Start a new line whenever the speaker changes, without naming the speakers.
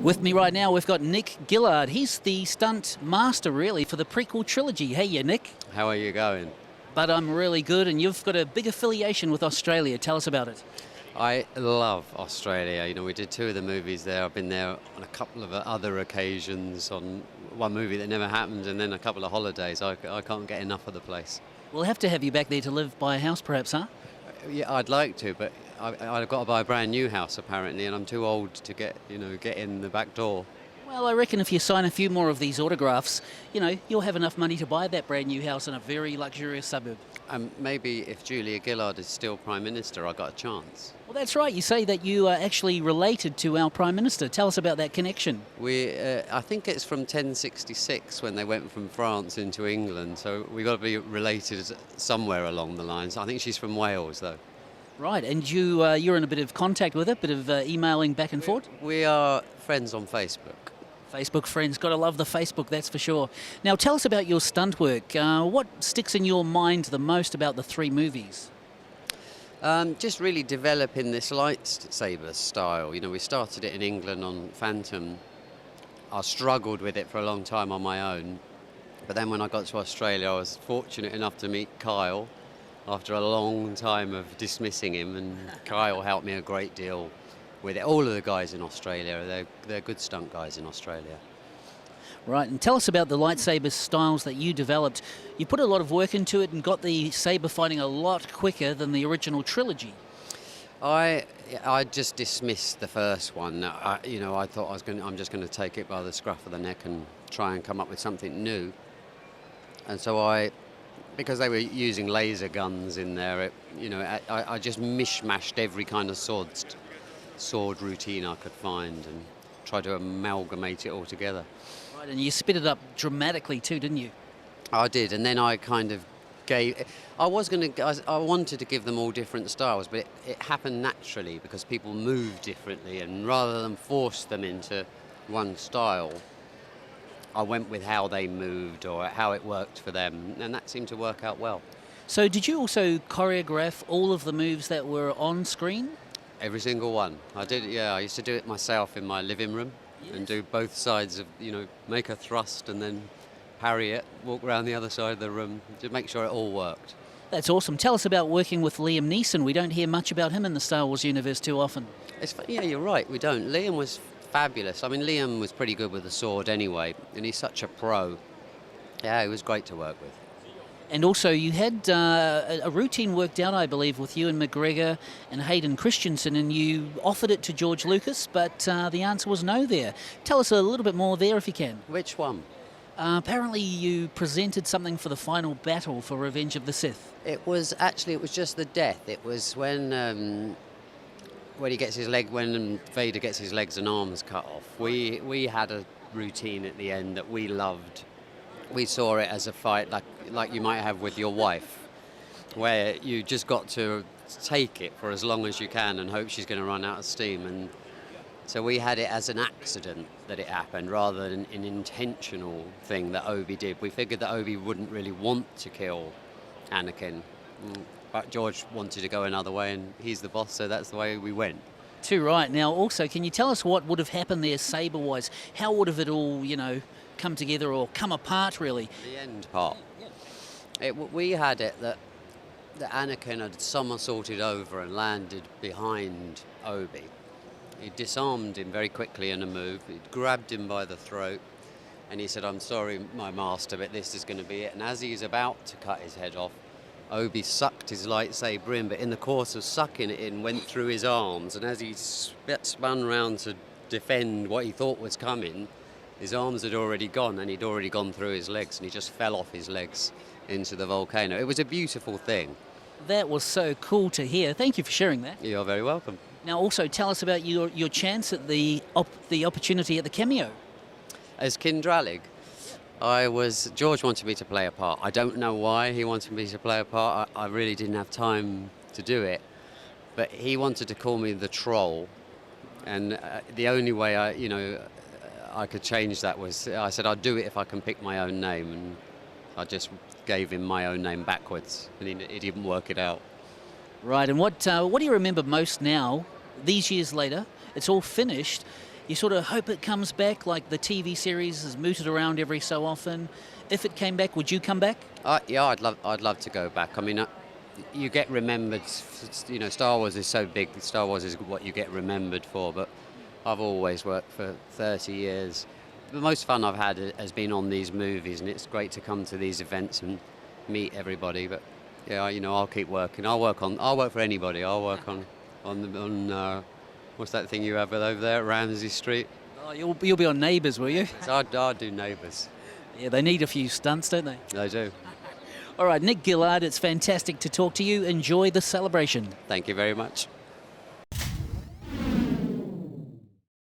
With me right now, we've got Nick Gillard. He's the stunt master, really, for the prequel trilogy. Hey, yeah, Nick.
How are you going?
But I'm really good, and you've got a big affiliation with Australia. Tell us about it.
I love Australia. You know, we did 2 of the movies there. I've been there on a couple of other occasions, on one movie that never happened, and then a couple of holidays. I can't get enough of the place.
We'll have to have you back there to live by a house, perhaps, huh?
Yeah, I'd like to, but I've got to buy a brand new house apparently, and I'm too old to get in the back door.
Well, I reckon if you sign a few more of these autographs, you'll have enough money to buy that brand new house in a very luxurious suburb.
Maybe if Julia Gillard is still Prime Minister, I got a chance.
Well, that's right. You say that you are actually related to our Prime Minister. Tell us about that connection.
I think it's from 1066 when they went from France into England, so we've got to be related somewhere along the lines. I think she's from Wales, though.
Right, and you're in a bit of contact with her, bit of emailing back and forth?
We are friends on Facebook.
Facebook friends, got to love the Facebook, that's for sure. Now, tell us about your stunt work. What sticks in your mind the most about the 3 movies?
Just really developing this lightsaber style. You know, we started it in England on Phantom. I struggled with it for a long time on my own. But then when I got to Australia, I was fortunate enough to meet Kyle after a long time of dismissing him. And Kyle helped me a great deal with it. All of the guys in Australia, they're good stunt guys in Australia.
Right, and tell us about the lightsaber styles that you developed. You put a lot of work into it and got the saber fighting a lot quicker than the original trilogy.
I just dismissed the first one. I thought I'm just going to take it by the scruff of the neck and try and come up with something new. And so because they were using laser guns in there, I just mishmashed every kind of sword routine I could find and tried to amalgamate it all together.
Right, and you sped it up dramatically too, didn't you?
I did, and then I kind of I wanted to give them all different styles, but it happened naturally because people move differently, and rather than force them into one style, I went with how they moved or how it worked for them, and that seemed to work out well.
So did you also choreograph all of the moves that were on screen?
Every single one. I did, yeah. I used to do it myself in my living room. Yes. And do both sides of, make a thrust and then parry it, walk around the other side of the room to make sure it all worked.
That's awesome. Tell us about working with Liam Neeson. We don't hear much about him in the Star Wars universe too often.
Yeah, you're right, we don't. Liam was fabulous. I mean, Liam was pretty good with the sword anyway, and he's such a pro. Yeah, he was great to work with.
And also, you had a routine worked out, I believe, with you and McGregor and Hayden Christensen, and you offered it to George Lucas, but the answer was no there. Tell us a little bit more there if you can.
Which one?
Apparently, you presented something for the final battle for Revenge of the Sith.
It was just the death. It was when when Vader gets his legs and arms cut off. We had a routine at the end that we loved. We saw it as a fight like you might have with your wife, where you just got to take it for as long as you can and hope she's going to run out of steam. And so we had it as an accident that it happened rather than an intentional thing that Obi did. We figured that Obi wouldn't really want to kill Anakin, but George wanted to go another way, and he's the boss, so that's the way we went.
Too right. Now, also, can you tell us what would have happened there saber-wise? How would have it all, come together or come apart, really?
The end part. We had it that Anakin had somersaulted over and landed behind Obi. He disarmed him very quickly in a move. He grabbed him by the throat, and he said, "I'm sorry, my master, but this is going to be it." And as he's about to cut his head off, Obi sucked his lightsaber in, but in the course of sucking it in, went through his arms, and as he spun round to defend what he thought was coming, his arms had already gone, and he'd already gone through his legs, and he just fell off his legs into the volcano. It was a beautiful thing.
That was so cool to hear. Thank you for sharing that.
You're very welcome.
Now, also tell us about your chance at the opportunity at the cameo.
As Kindralig, George wanted me to play a part. I don't know why he wanted me to play a part. I really didn't have time to do it. But he wanted to call me the Troll. And the only way I could change that was, I said I'd do it if I can pick my own name. And I just gave him my own name backwards, and he didn't work it out.
Right, and what do you remember most now, these years later? It's all finished. You sort of hope it comes back, like the TV series is mooted around every so often. If it came back, would you come back?
Yeah, I'd love to go back. I mean, you get remembered. You know, Star Wars is so big. Star Wars is what you get remembered for. But I've always worked for 30 years. The most fun I've had has been on these movies, and it's great to come to these events and meet everybody. But yeah, you know, I'll keep working. I'll work for anybody. I'll work on what's that thing you have over there at Ramsey Street?
Oh, you'll be on Neighbours, will you?
So I'll do Neighbours.
Yeah, they need a few stunts, don't they?
They do.
All right, Nick Gillard, it's fantastic to talk to you. Enjoy the celebration.
Thank you very much.